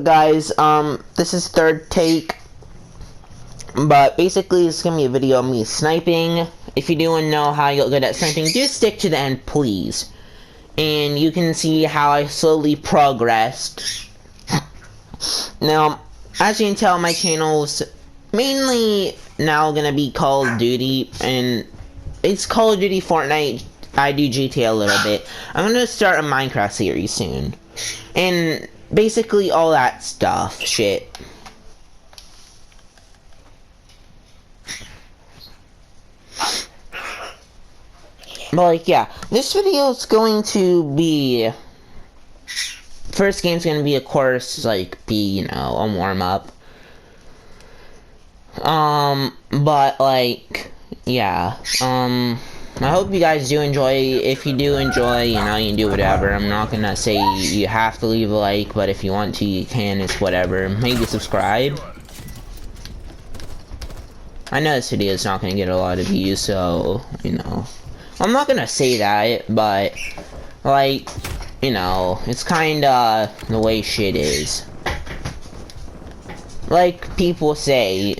Guys, this is third take, but basically it's gonna be a video of me sniping. If you do want to know how you're good at sniping, do stick to the end, please. And you can see how I slowly progressed. Now, as you can tell, my channel's mainly now gonna be Call of Duty, and it's Call of Duty, Fortnite. I do GTA a little bit. I'm gonna start a Minecraft series soon, and basically all that stuff, shit. But like, yeah, this video is going to be, first game's gonna be, of course, like, a warm-up. But like, yeah, I hope you guys do enjoy. If you do enjoy, you can do whatever. I'm not gonna say you have to leave a like, but if you want to, you can. It's whatever. Maybe subscribe. I know this video is not gonna get a lot of views, so, I'm not gonna say that, but, like, it's kinda the way shit is. Like people say,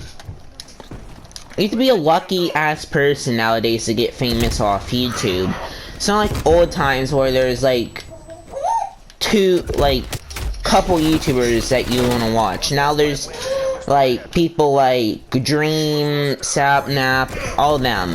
you have to be a lucky-ass person nowadays to get famous off YouTube. It's not like old times where there's, like, couple YouTubers that you want to watch. Now there's, like, people like Dream, Sapnap, all them.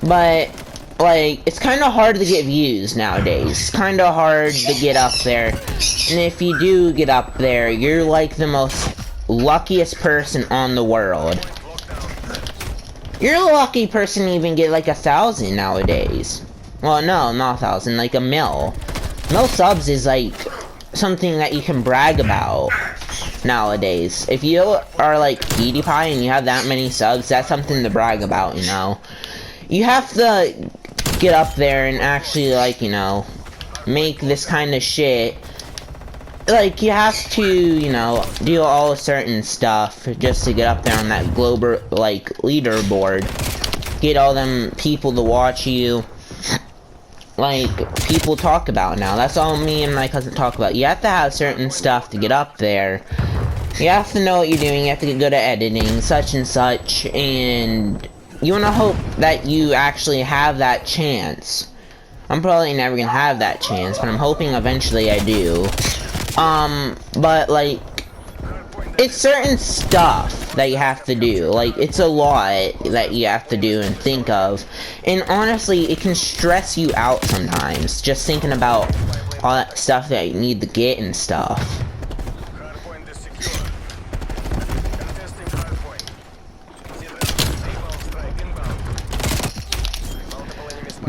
But, like, it's kind of hard to get views nowadays. It's kind of hard to get up there. And if you do get up there, you're like the most luckiest person on the world. You're a lucky person to even get like 1,000 nowadays. Well, no, not 1,000, like a mil. Mil subs is like something that you can brag about nowadays. If you are like PewDiePie and you have that many subs, that's something to brag about, You have to get up there and actually, like, make this kind of shit. Like, you have to, do all certain stuff just to get up there on that global, like, leaderboard. Get all them people to watch you. Like, people talk about now. That's all me and my cousin talk about. You have to have certain stuff to get up there. You have to know what you're doing. You have to get good at editing, such and such, and you want to hope that you actually have that chance. I'm probably never gonna have that chance, but I'm hoping eventually I do. But like, it's certain stuff that you have to do. Like, it's a lot that you have to do and think of. And honestly, it can stress you out sometimes, just thinking about all that stuff that you need to get and stuff.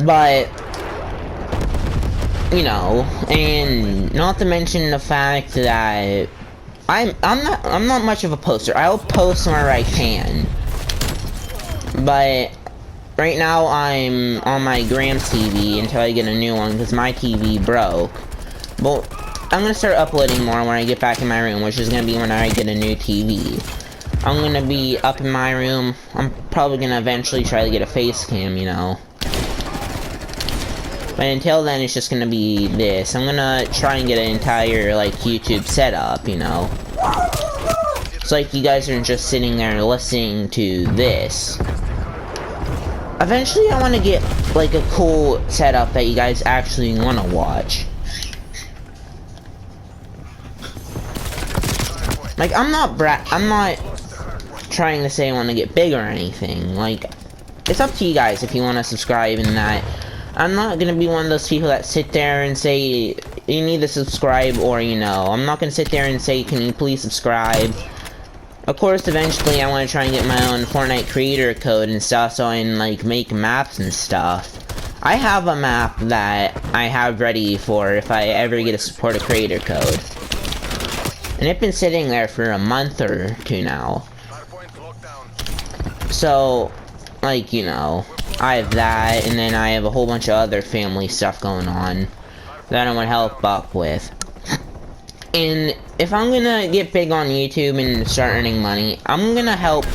But, and not to mention the fact that I'm not much of a poster. I'll post whenever I can. But right now I'm on my Gram's TV until I get a new one because my TV broke. But I'm gonna start uploading more when I get back in my room, which is gonna be when I get a new TV. I'm gonna be up in my room. I'm probably gonna eventually try to get a face cam, But until then, it's just gonna be this. I'm gonna try and get an entire, like, YouTube setup, It's like you guys are just sitting there listening to this. Eventually, I want to get, like, a cool setup that you guys actually want to watch. Like, I'm not trying to say I want to get big or anything. Like, it's up to you guys if you want to subscribe and that. I'm not gonna be one of those people that sit there and say, you need to subscribe, or, I'm not gonna sit there and say, can you please subscribe? Of course, eventually I want to try and get my own Fortnite creator code and stuff, so I can, like, make maps and stuff. I have a map that I have ready for if I ever get a supporter creator code. And it's been sitting there for a month or two now. So, like, I have that, and then I have a whole bunch of other family stuff going on that I want to help up with. And if I'm gonna get big on YouTube and start earning money, I'm gonna help.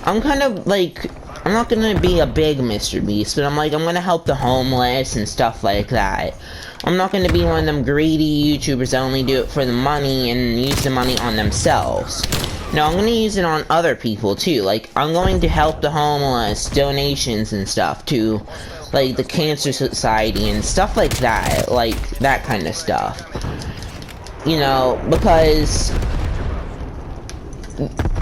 I'm kind of like, I'm not gonna be a big Mr. Beast, but I'm gonna help the homeless and stuff like that. I'm not gonna be one of them greedy YouTubers that only do it for the money and use the money on themselves. No, I'm gonna use it on other people too. Like, I'm going to help the homeless, donations and stuff to, like, the Cancer Society and stuff like that. Like, that kind of stuff. You know, because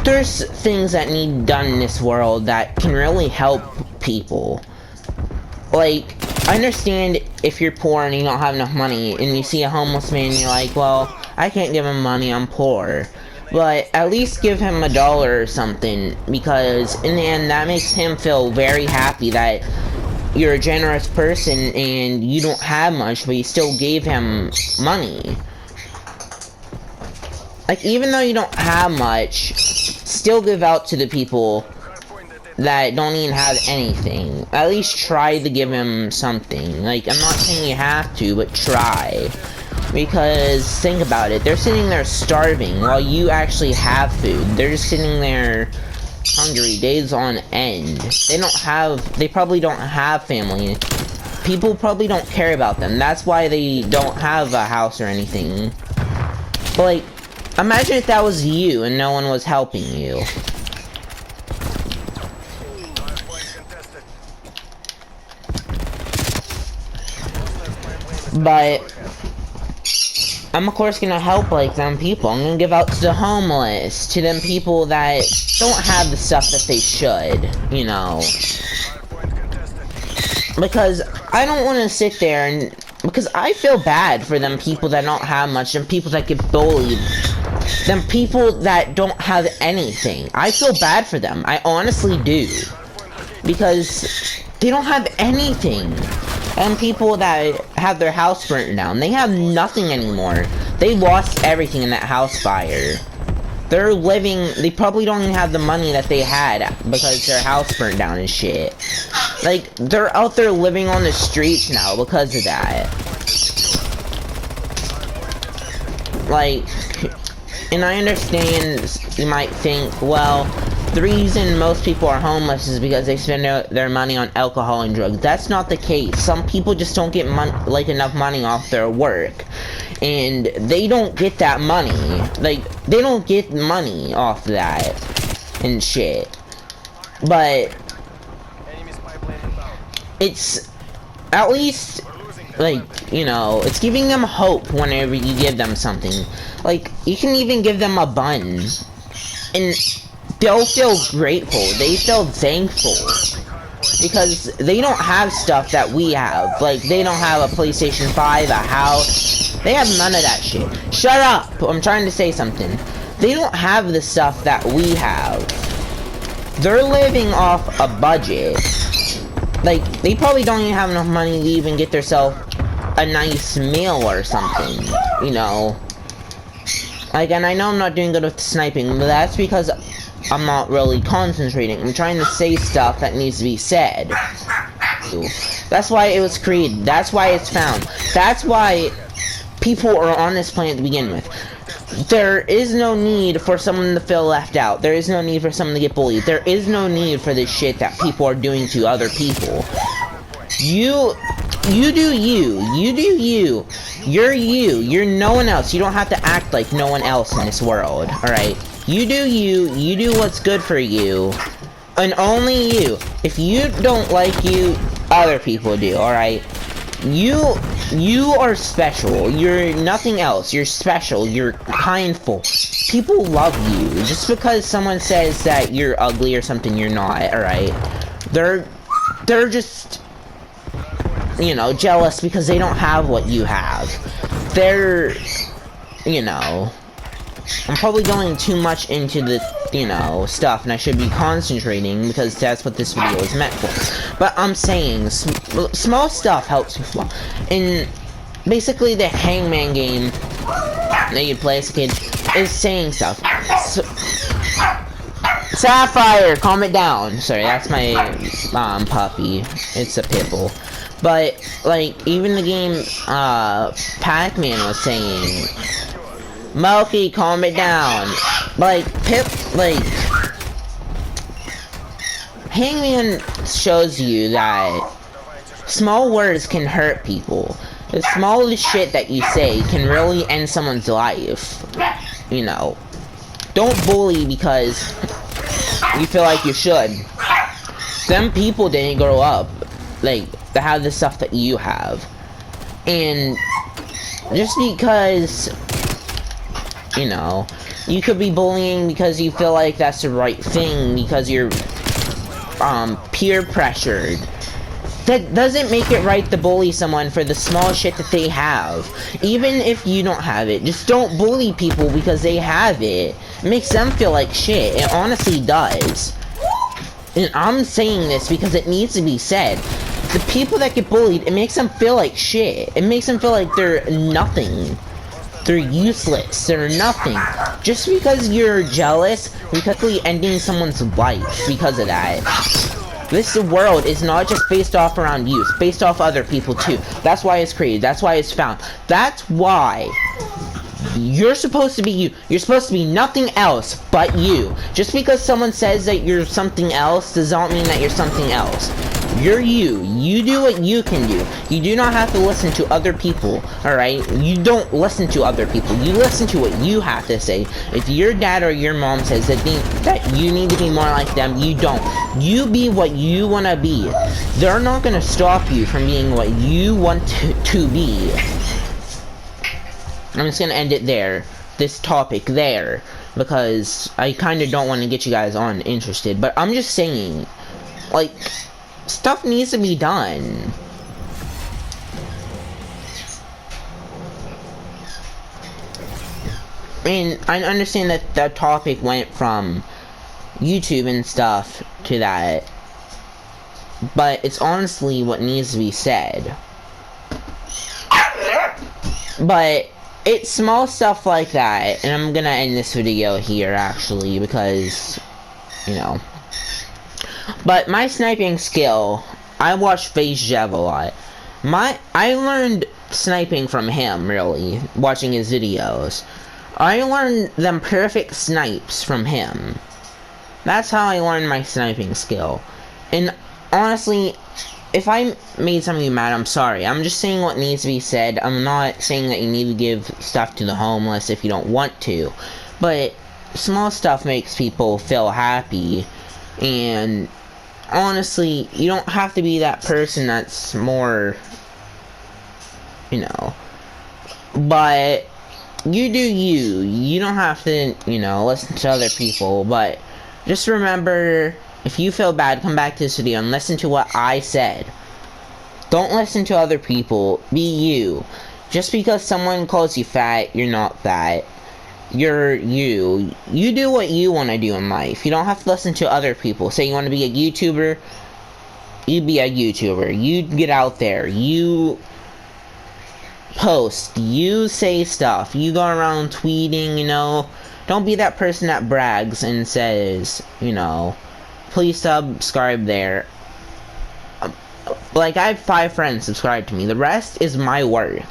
there's things that need done in this world that can really help people. Like, I understand if you're poor and you don't have enough money and you see a homeless man and you're like, well, I can't give him money, I'm poor. But at least give him $1 or something, because in the end that makes him feel very happy that you're a generous person and you don't have much, but you still gave him money. Like, even though you don't have much, still give out to the people that don't even have anything. At least try to give him something. Like, I'm not saying you have to, but try. Because, think about it, they're sitting there starving while you actually have food. They're just sitting there hungry days on end. They probably don't have family. People probably don't care about them. That's why they don't have a house or anything. But, like, imagine if that was you and no one was helping you. But I'm of course gonna help like them people. I'm gonna give out to the homeless, to them people that don't have the stuff that they should, you know. Because I don't want to sit there and, because I feel bad for them people that don't have much, them people that get bullied, them people that don't have anything. I feel bad for them. I honestly do. Because they don't have anything. And people that have their house burnt down, they have nothing anymore. They lost everything in that house fire. They're living, they probably don't even have the money that they had because their house burnt down and shit. Like, they're out there living on the streets now because of that. Like, and I understand you might think, well, the reason most people are homeless is because they spend their money on alcohol and drugs. That's not the case. Some people just don't get enough money off their work. And they don't get that money. Like, they don't get money off that and shit. But it's at least, like, you know, it's giving them hope whenever you give them something. Like, you can even give them a bun. And they'll feel grateful. They feel thankful. Because they don't have stuff that we have. Like, they don't have a PlayStation 5, a house. They have none of that shit. Shut up! I'm trying to say something. They don't have the stuff that we have. They're living off a budget. Like, they probably don't even have enough money to even get themselves a nice meal or something. You know? Like, and I know I'm not doing good with sniping, but that's because I'm not really concentrating. I'm trying to say stuff that needs to be said. That's why it was created. That's why it's found. That's why people are on this planet to begin with. There is no need for someone to feel left out. There is no need for someone to get bullied. There is no need for this shit that people are doing to other people. You do you. You do you. You're you. You're no one else. You don't have to act like no one else in this world. Alright? You do you. You do what's good for you. And only you. If you don't like you, other people do. Alright? You are special. You're nothing else. You're special. You're kindful. People love you. Just because someone says that you're ugly or something, you're not. Alright? They're just, you know, jealous because they don't have what you have. They're, you know, I'm probably going too much into the, you know, stuff, and I should be concentrating because that's what this video is meant for. But I'm saying, small stuff helps people. And basically the Hangman game that you play as a kid is saying stuff. So, Sapphire, calm it down. Sorry, that's my puppy. It's a pit bull. But, like, even the game Pac-Man was saying, Milky, calm it down. Like, Hangman shows you that small words can hurt people. The smallest shit that you say can really end someone's life. You know, don't bully because you feel like you should. Them people didn't grow up like to have the stuff that you have, and just because, you know, you could be bullying because you feel like that's the right thing because you're peer pressured. That doesn't make it right to bully someone for the small shit that they have. Even if you don't have it, just don't bully people because they have it. It makes them feel like shit. It honestly does. And I'm saying this because it needs to be said. The people that get bullied, it makes them feel like shit. It makes them feel like they're nothing. They're useless. They're nothing. Just because you're jealous, because you're ending someone's life because of that. This world is not just based off around you. It's based off other people too. That's why it's created. That's why it's found. That's why you're supposed to be you. You're supposed to be nothing else but you. Just because someone says that you're something else does not mean that you're something else. You're you. You do what you can do. You do not have to listen to other people, alright? You don't listen to other people. You listen to what you have to say. If your dad or your mom says that you need to be more like them, you don't. You be what you want to be. They're not going to stop you from being what you want to be. I'm just going to end it there. This topic there. Because I kind of don't want to get you guys on interested. But I'm just saying, like, stuff needs to be done. And I understand that that topic went from YouTube and stuff to that, but it's honestly what needs to be said. But it's small stuff like that, and I'm gonna end this video here actually because, you know. But my sniping skill, I watch FaZe Jev a lot. I learned sniping from him, really, watching his videos. I learned them perfect snipes from him. That's how I learned my sniping skill. And honestly, if I made some of you mad, I'm sorry. I'm just saying what needs to be said. I'm not saying that you need to give stuff to the homeless if you don't want to. But small stuff makes people feel happy. And honestly, you don't have to be that person that's more, you know. But you do you. You don't have to, you know, listen to other people. But just remember, if you feel bad, come back to this video and listen to what I said. Don't listen to other people. Be you. Just because someone calls you fat, you're not fat. You're you. You do what you want to do in life. You don't have to listen to other people. Say you want to be a YouTuber, you be a YouTuber. You get out there. You post. You say stuff. You go around tweeting, you know. Don't be that person that brags and says, you know, please subscribe there. Like, I have 5 friends subscribe to me. The rest is my work.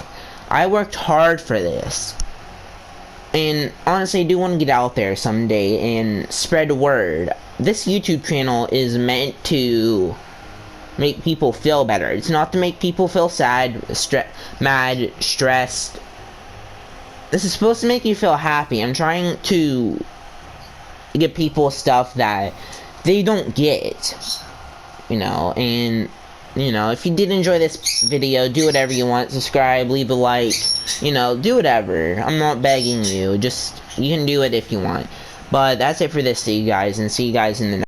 I worked hard for this. And honestly, I do want to get out there someday and spread word. This YouTube channel is meant to make people feel better. It's not to make people feel sad, mad, stressed. This is supposed to make you feel happy. I'm trying to give people stuff that they don't get. You know, and, you know, if you did enjoy this video, do whatever you want. Subscribe, leave a like, you know, do whatever. I'm not begging you. Just, you can do it if you want. But that's it for this, see you guys, and see you guys in the next